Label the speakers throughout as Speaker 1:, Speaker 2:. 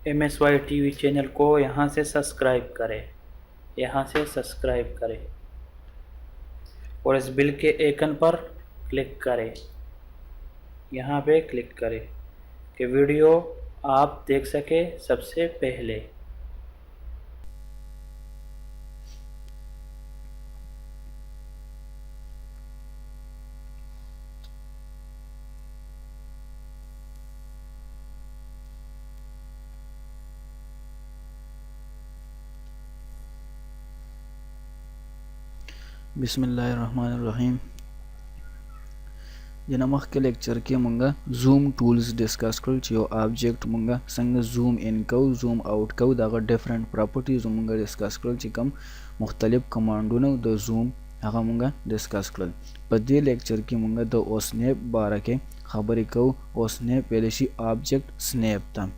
Speaker 1: MSY TV channel को यहाँ से सब्सक्राइब करें, यहाँ से सब्सक्राइब करें और इस बिल के आइकन पर क्लिक करें, यहाँ पे क्लिक करें कि वीडियो आप देख सकें सबसे पहले।
Speaker 2: बिस्मिल्लाहिर्रहमानिर्रहीम। जना मखके लेक्चर के मुंगा जूम टूल्स डिस्कस कल यो ऑब्जेक्ट मुंगा संग जूम इन को जूम आउट को दागा डिफरेंट प्रॉपर्टीज मुंगा डिस्कस कल चिकम मुख्तलिफ कमांडों द जूम आगा मुंगा डिस्कस कल पदे लेक्चर के मुंगा द स्नैप बारे के खबर को स्नैप पहले शी ऑब्जेक्ट स्नैप था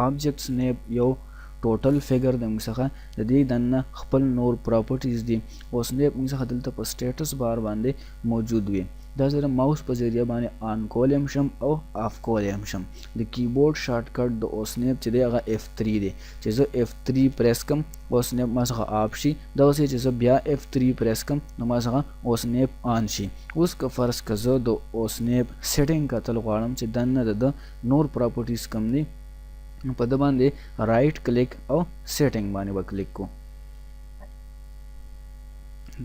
Speaker 2: ऑब्जेक्ट स्नैप यो टोटल फिगर दंग सखा दी दन्ना खपल नोर प्रॉपर्टीज दी स्नैप मुंग सखा दलता पर स्टेटस बार बांधे मौजूद हुए दर माउस पर जरिया बाने ऑन कॉलम शम और ऑफ कॉलम शम the keyboard shortcut the snap चदे अगा F3 दे चेजो F3 प्रेस कम स्नैप मा सखा ऑफ शी दसे चेजो बिया F3 प्रेस कम नमा सखा स्नैप ऑन शी उसका फर्ज कजो द स्नैप सेटिंग का तल गाड़म च दन्ना द नोर प्रॉपर्टीज कम दी पद बांधे राइट क्लिक और सेटिंग बाने बा क्लिक को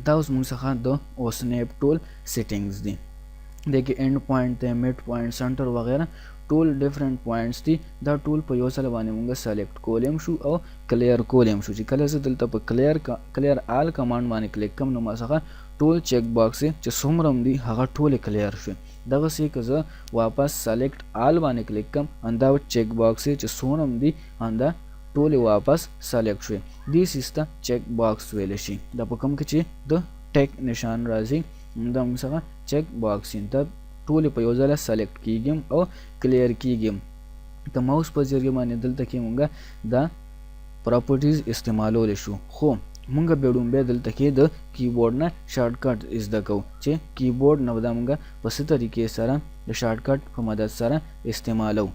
Speaker 2: दाउस मुंग सखा दो स्नैप टूल सेटिंग्स दी देखिए एंड पॉइंट थे मिड पॉइंट सेंटर वगैरह टूल डिफरेंट पॉइंट्स थी द टूल पर यो सल बाने मुंगा सेलेक्ट कॉलम शू और क्लियर कॉलम शू जी कलर से दलता पर क्लियर ऑल कमांड बाने क्लिक कम नमा सखा टूल चेक बॉक्स से च सुमरम दी हगा टूल क्लियर शू दगा से कज़ वापस सेलेक्ट ऑल बाने क्लिक कम अंदा चेक बॉक्स से च सोनम दी अंदा टूल वापस सेलेक्ट शू this is the check box वेले शी द पकम के द टेक निशान राजी दम सका चेक बॉक्स इन तब टूल पर योजला सेलेक्ट की गेम और क्लियर की गेम द माउस पर जरिए माने दल तक मुंगा द प्रॉपर्टीज इस्तेमाल हो लेशु खो मुंगा बेडूम बे दल तक द कीबोर्ड ना शॉर्टकट इस द को चे कीबोर्ड नवदा मुंगा बस तरीके सारा द शॉर्टकट को मदद सारा इस्तेमाल हो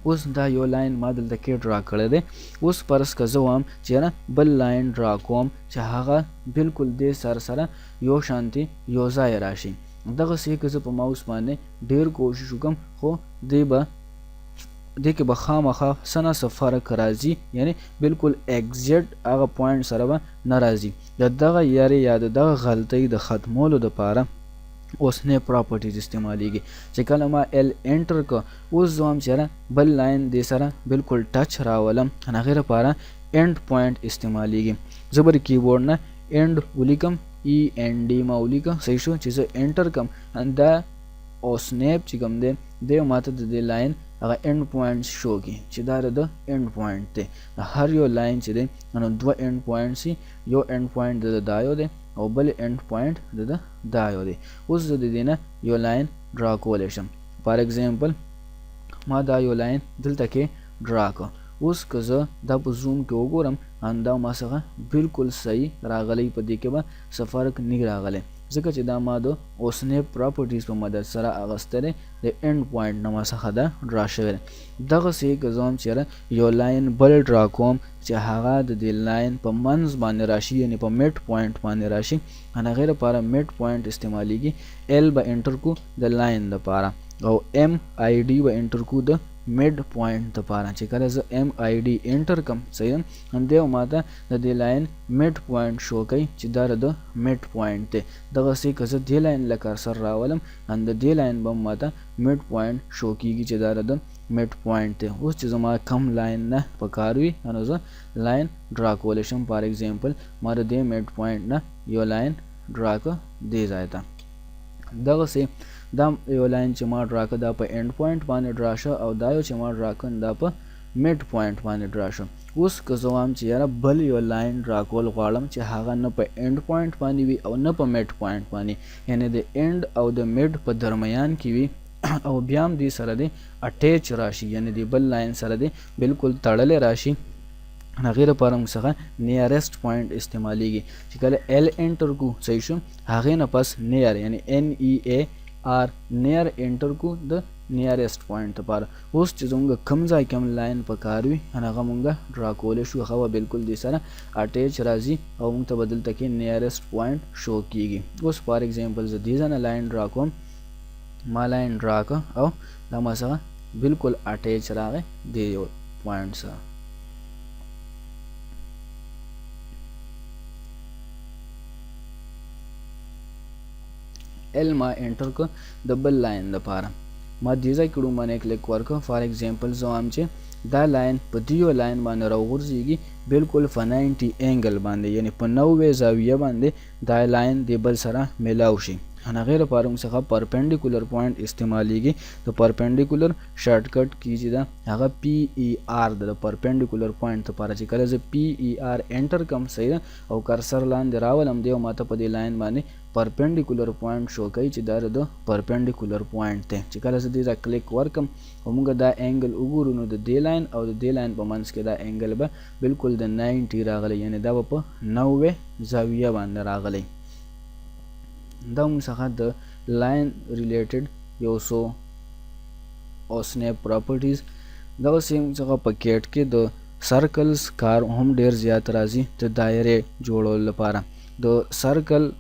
Speaker 2: उस दा यो लाइन मा दल तक ड्रा कर दे उस परस का जवाम चेना बल लाइन ड्रा कोम चाहागा बिल्कुल दे सर सरा यो शांति यो जाय राशि दगा से कज प माउस माने ढेर कोशिश कम हो देबा देखे बखा मखा सना सफर कराजी यानी बिल्कुल एग्जैक्ट आगा पॉइंट सरवा नाराजी दगा यारे याद दगा गलती द खत्मोलो द पारा उसने प्रॉपर्टीज इस्तेमाल की चिकल मा एल एंटर का उस जो हम चेहरा बल लाइन दे सारा बिल्कुल टच रावलम नगेर पारा एंड पॉइंट इस्तेमाल की जबर कीबोर्ड ना एंड उलिकम END मा उलिका सही शो चीज़ एंटर कम अंदा और स्नैप चिकम दे माता दे लाइन अगर एंड पॉइंट शो की चिदार द एंड पॉइंट ते हर यो लाइन चिदे अनु दो एंड पॉइंट सी यो एंड पॉइंट द दायो दे और बल एंड पॉइंट द दायो दे उस दे देना यो लाइन ड्रा कोलेशन फॉर एग्जांपल मा दा यो लाइन दिल तक ड्रा को उस कज़ दब जूम के ओगोरम अंदा मासगा बिल्कुल सही रागले पदी के बा सफरक नहीं रागले जगह चिदा मादो उसने प्रॉपर्टीज पर मदद सरा अगस्तरे द एंड पॉइंट नमा सखदा ड्रा शेर दग से गजोम चेरा यो लाइन बल ड्रा कोम चाहागा द लाइन पर मंस बाने राशि यानी पर मिड पॉइंट बाने राशि अना गैर पारा मिड पॉइंट इस्तेमाली की एल ब एंटर को द लाइन द पारा और MID व एंटर को द मिड पॉइंट द पारा चिकल ज MID एंटर कम सही अंदेव माता the line mid point show कई चिदार द मिड पॉइंट ते दग से कज दे लाइन लकर सर रावलम अंद दे लाइन बम माता मिड पॉइंट शो की चिदार द मिड पॉइंट ते उस चीज मा कम लाइन न पकारवी अनज लाइन ड्रा कोलेशन फॉर एग्जांपल मार दे मिड पॉइंट न यो लाइन ड्रा को दे जाता दग से दम यो लाइन चमा ड्रा का दा प एंड पॉइंट पाने ड्राशा और दायो चमा ड्रा कन दा प मिड पॉइंट पाने ड्राशा उस कजवाम चियारा बल यो लाइन ड्रा कोल गालम च हागा न प एंड पॉइंट पानी भी और न प मिड पॉइंट पानी यानी द एंड और द मिड प दरमियान की भी और ब्याम दी सरदे अटैच राशि यानी दी बल लाइन सरदे बिल्कुल तड़ले राशि नगेर परम सखा नियरेस्ट पॉइंट इस्तेमाली की चिकल एल एंटर को सही हागे न पास नियर यानी NEAR नियर एंटर को द نیارست پوینټ لپاره. اوس چې زموږ کوم ځای کې هم لاین پکار وي هغه موږ ډرا کولی شو، هغه بالکل دې سره اټیچ راځي او موږ ته به دلته کې نیارست پوینټ شو کیږي. اوس فار ایگزامپل زه دې ځای نه لاین ډرا کوم، ما لاین ډرا کړ او دا ما سره بالکل اټیچ راغی دې یو پوینټ سره. ال ما انټر کو د بل لاین لپاره ما دې ځای کې باندې کلیک ورکړ. فار ایگزامپل زه وایم چې دا لاین په دیو لاین باندې راوغورځېږي بالکل په 90 انګل باندې، یعنی په 90 زاویه باندې دا لاین د بل سره میلاو شي. هغې لپاره موږ څخه پرپینډیکولر پوینټ استعمالیږي. د پرپینډیکولر شارټ کټ کی چې دا هغه پی ای آر د پرپینډیکولر پوینټ لپاره چې کله زه پی ای آر انټر کوم صحیح او کرسر لاندې راولم دی او ماته په دې لاین باندې پرپینډیکولر پوینټ شو کوي چې دا د پرپینډیکولر پوینټ دی. چې کله زه دې ځای کلیک ورکم او موږ دا انګل وګورو نو د دې لاین او د دې لاین په منځ کې دا انګل به بالکل د 90 راغلی، یعنی دا به په 90 زاویه باندې راغلی. دا موږ څخه د لاین ریلیټډ یو څو او سنیپ پراپرټیز. دغسې موږ څخه په کیټ کې د سرکلز کار هم ډیر زیات راځي د دایرې جوړولو لپاره. د سرکل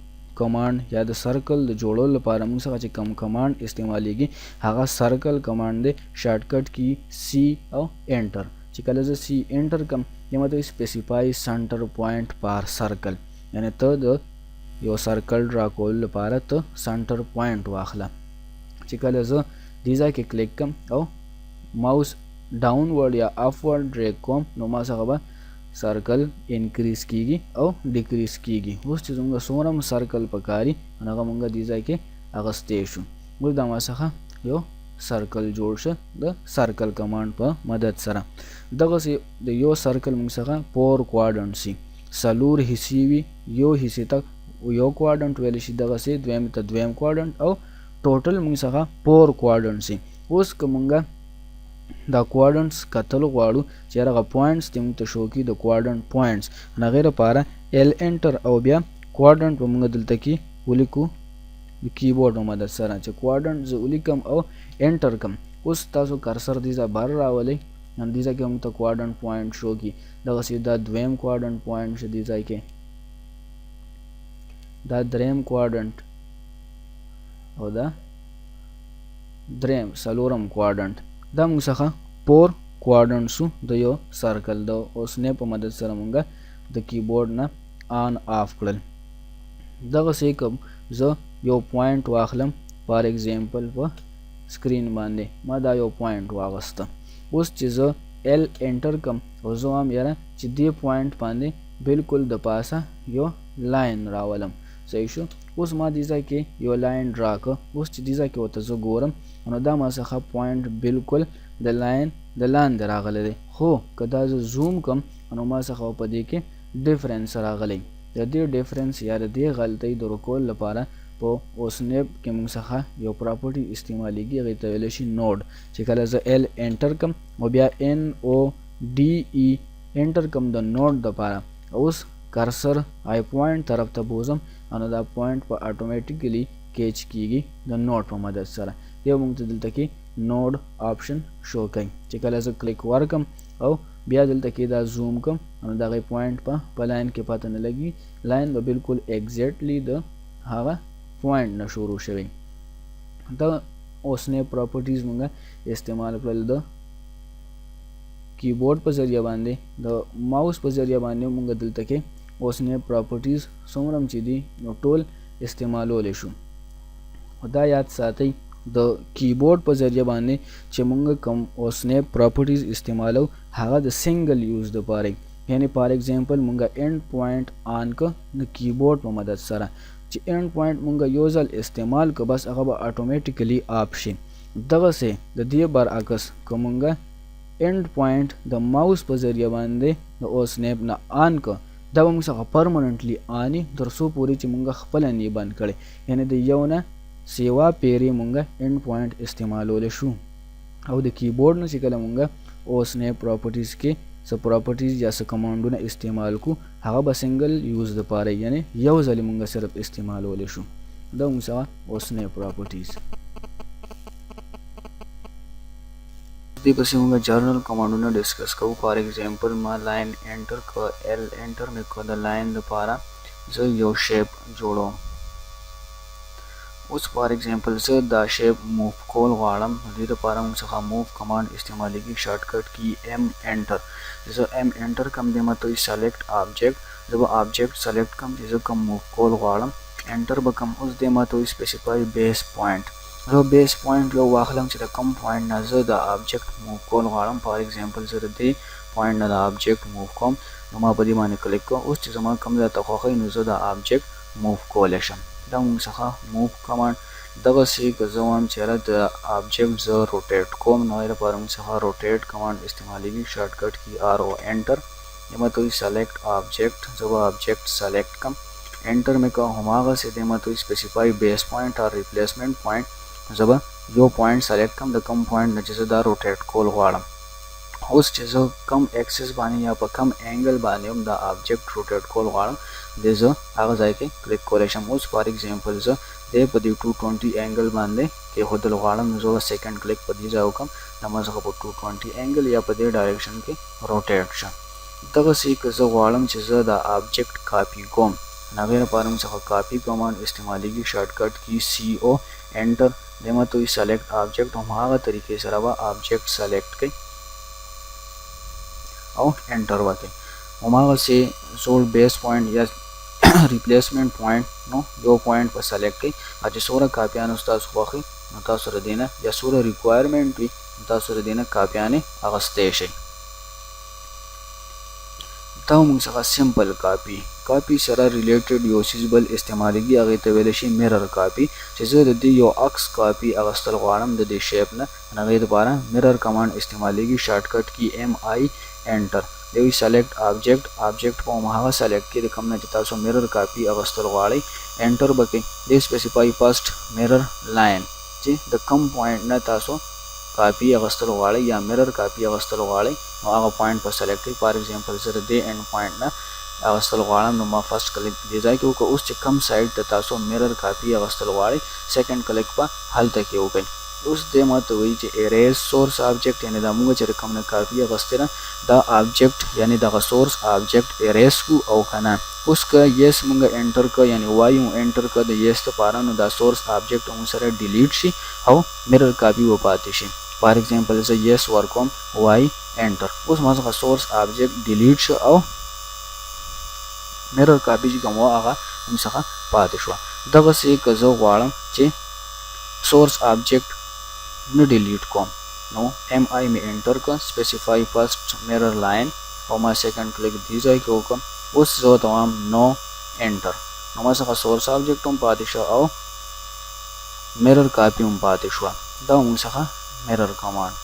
Speaker 2: کمانډ یا د سرکل د جوړولو لپاره موږ څخه چې کوم کمانډ استعمالیږي هغه سرکل کمانډ دی. شارټ کټ کی سی او انټر. چې کله زه سی انټر کوم یا ماته سپیسیفای سنټر پوینټ پر سرکل، یعنی ته د یو سرکل ډرا کولو لپاره ته سنټر پوینټ واخله. چې کله زه دې ځای کې کلیک کوم او ماوس ډاون ورډ یا اپ ورډ ډریګ کوم نو ما څخه به سرکل انکریز کیږي او ډیکریز کیږي. اوس چې زموږ څومره سرکل پکاري هغه موږ دې ځای کې اغستی شو. اوس دا ما څخه یو سرکل جوړ شه د سرکل کمانډ په مدد سره. دغسې د یو سرکل موږ څخه 4 کوادرنټ سي، څلور حصې وي، یو حصې ته یو کوادرنټ ویل شي، دغسې دویم ته دویم کوادرنټ او ټوټل موږ څخه 4 کوادرنټ سي. اوس که موږ دا کوادرنټس کتل غواړو چې هغه پوینټس دې موږ ته شو کړي د کوادرنټ پوینټس، هغې لپاره ال انټر او بیا کوادرنټ به موږ دلته کې ولیکو د کیبورډ په مدد سره. چې کوادرنټ زه ولیکم او انټر کم، اوس تاسو کرسر دې ځای بهر راولئ، دې ځای کې موږ ته کوادرنټ پوینټ شو کړي. دغسې دا دویم کوادرنټ پوینټ شه دې ځای کې، دا دریم کوادرنټ او دا دریم څلورم کوادرنټ. دا موږ څخه 4 کوادرنټسو د یو سرکل د اوس نه په مدد سره موږ د کیبورډ نه آن آف کړل. دغسې کوم زه یو پوینټ واخلم فار ایگزامپل په سکرین باندې ما دا یو پوینټ واغسته. اوس چې زه ال انټر کم او زه وایم یاره چې دې پوینټ باندې بالکل د پاسه یو لاین راولم، صحیح شو. اوس ما دې ځای کې یو لاین ډرا کړ. اوس چې دې ځای کې ورته زه ګورم نو دا ما څخه پوینټ بالکل د لاین د لاندې راغلی دی، خو که دا زه زوم کم نو ما څخه په دې کې ډیفرنس راغلی. د دې ډیفرنس یا د دې غلطۍ د رکول لپاره په اوسنیپ کې موږ څخه یو پراپرټي استعمالیږي، هغې ته ویلی شي نوډ. چې کله زه ال انټر کم او بیا ان او ډي ای انټر کم د نوډ دپاره، اوس کرسر آی پوینټ طرف ته بوزم نو دا پوینټ په اټومیټیکلی کیچ کیږي د نوډ په مدد سره. یو موږ ته دلته کې نوډ آپشن شو کوي. چې کله زه کلیک ورکم او بیا دلته کې دا زوم کم نو دغه پوینټ په لاین کې پته نه لګي، لاین به بالکل ایگزیکټلی د هغه پوینټ نه شروع شوی. دا اوسنی پراپرټیز موږ استعمال کړل د کیبورډ په ذریعه باندې، د ماوس په ذریعه باندې موږ دلته کې اوسنی پراپرټیز څومره چې دي نو ټول استعمالولی شو. دا یاد ساتئ د کیبورډ په ذریعه باندې چې موږ کوم اوسنیپ پراپرټیز استعمالو هغه د سنگل یوز دپاره، یعنی فار ایگزامپل موږ اینډ پوینټ آن که د کیبورډ په مدد سره چې اینډ پوینټ موږ یو ځل استعمال که بس هغه به اټومیټیکلی آف شي. دغسې د دې برعکس که موږ اینډ پوینټ د ماوس په ذریعه باندې د اوسنیپ نه آن که دا به موږ څخه پرمننټلی آني تر څو پورې چې موږ خپله نه بند کړی، یعنی د یو نه سیوا پیری مونږ اینډ پوینټ استعمالولی شو. او د کیبورډ نه چې کله مونږ اوسنیپ پراپرټیز کې څه پراپرټیز یا څه کمانډونه استعمال کو هغه به سنگل یوز دپاره، یعنی یو ځل مونږ صرف استعمالولی شو. دا موږ څخه اوسنیپ پراپرټیز. دې پسې موږ جرنل کمانډونه ډسکس کوو. فار ایگزامپل ما لاین انټر کړ، ال انټر مې کړ، د لاین لپاره زه یو شیپ جوړوم. اوس فار ایگزامپل زه دا شیپ موو کول غواړم، نو دې لپاره موږ څخه موو کمانډ استعمالیږي. شارټ کټ کی ایم انټر، زه ایم انټر کم دې ماته سلیکټ آبجیکټ، زه به آبجیکټ سلیکټ کم چې زه کم موو کول غواړم، انټر به کم. اوس دې ماته سپیسیفای بیس پوینټ، زه بیس پوینټ یو واخلم چې د کم پوینټ نه زه د آبجیکټ موو کول غواړم. فار ایگزامپل زه د دې پوینټ نه د آبجیکټ موو کوم، نو ما په دې باندې کلیک کوم. اوس چې زما کم ځای ته خوښوي نو زه د آبجیکټ موو کولی شم. دا موږ څخه موو کمانډ. دغسې که زه وایم چې یاره د آبجیکټ زه روټیټ کوم، نو هغې لپاره موږ څخه روټیټ کمانډ استعمالیږي. شارټ کټ کی آر او انټر، دې ماته سلیکټ آبجیکټ، زه به آبجیکټ سلیکټ کم، انټر مې کوم. هماغسې دې ماته سپیسیفای بیس پوینټ او ریپلیسمنټ پوینټ، زه به یو پوینټ سلیکټ کم د کم پوینټ نه چې زه دا روټیټ کول غواړم. اوس چې زه کم اکسس باندې یا په کم انګل باندې هم دا آبجیکټ روټیټ کول غواړم، دې زه هغه ځای کې کلیک کولی شم. اوس فار ایگزامپل زه دې په دې 220 انګل باندې کېښودل غواړم، نو زه به سیکنډ کلیک په دې ځای وکړم، دا ما څخه په 220 انګل یا په دې ډایرکشن کې روټیټ شه. دغسې که زه غواړم چې زه دا آبجیکټ کاپي کوم، نو هغې لپاره موږ څخه کاپي کمانډ استعمالیږي. شارټ کټ کی سی او انټر، دې ماته سلیکټ آبجیکټ، هماغه طریقې سره به آبجیکټ سلیکټ کړئ او انټر وکړئ. هماغسې زوړ بیس پوینټ یا ریپلیسمنټ پوینټ نو یو پوینټ په سلیکټ کړئ، او چې څومره کاپیانې ستاسو خوښ وي نو تاسو د دې نه یا څومره ریکوایرمنټ وي نو تاسو د دې نه کاپیانې اخیستی شئ. دا موږ څخه سمپل کاپي سره ریلیټډ یو څیز بل استعمالیږي، هغې ته ویلی شي میرر کاپي. چې زه د دې یو عکس کاپي اخیستل غواړم د دې شیپ نه، نو هغې دپاره میرر کمانډ استعمالیږي. شارټ کټ کی ایم آی انټر، دی سلیکټ آبجیکټ په هماغه سلیکټ کې د کوم نه چې تاسو میرر کاپي اخیستل غواړئ، انټر به کړئ. دی سپیسیفای فرسټ میرر لاین، چې د کم پوینټ نه تاسو کاپي اخیستل غواړئ یا میرر کاپي اخیستل غواړئ، نو هغه پوینټ په سلیکټ کړئ. فار ایگزامپل زه د دې اینډ پوینټ نه اخیستل غواړم، نو ما فرسټ کلیک دې ځای کې وکړه. اوس چې کم سایډ ته تاسو میرر کاپي اخیستل غواړئ، سیکنډ کلیک به هلته کې وکړئ. اوس دې ماته وایي چې اریز سورس آبجیکټ، یعنې دا موږ چې کوم نه کاپي اخیستې ده دا آبجیکټ یعنې دغه سورس آبجیکټ اریز کو او که نه. اوس که یس موږ انټر کړه یعنې وای مو انټر کړه د یس دپاره، نو دا سورس آبجیکټ موږ سره ډیلیټ شي او میرر کاپي به پاتې شي. فار ایگزامپل زه یس ورکوم، وای انټر، اوس ما څخه سورس آبجیکټ ډیلیټ شو او میرر کاپي چې کوم وه هغه موږ څخه پاتې شوه. دغسې که زه غواړم چې سورس آبجیکټ نه ډیلیټ کوم، نو ایم آی مې انټر کړه، سپیسیفای فرسټ میرر لاین، او ما سیکنډ کلیک دې ځای کې وکړم. اوس زه ورته وایم نو انټر، نو ما څخه سورس آبجیکټ هم پاتې شو او میرر کاپي هم پاتې شوه. دا موږ څخه میرر کمانډ.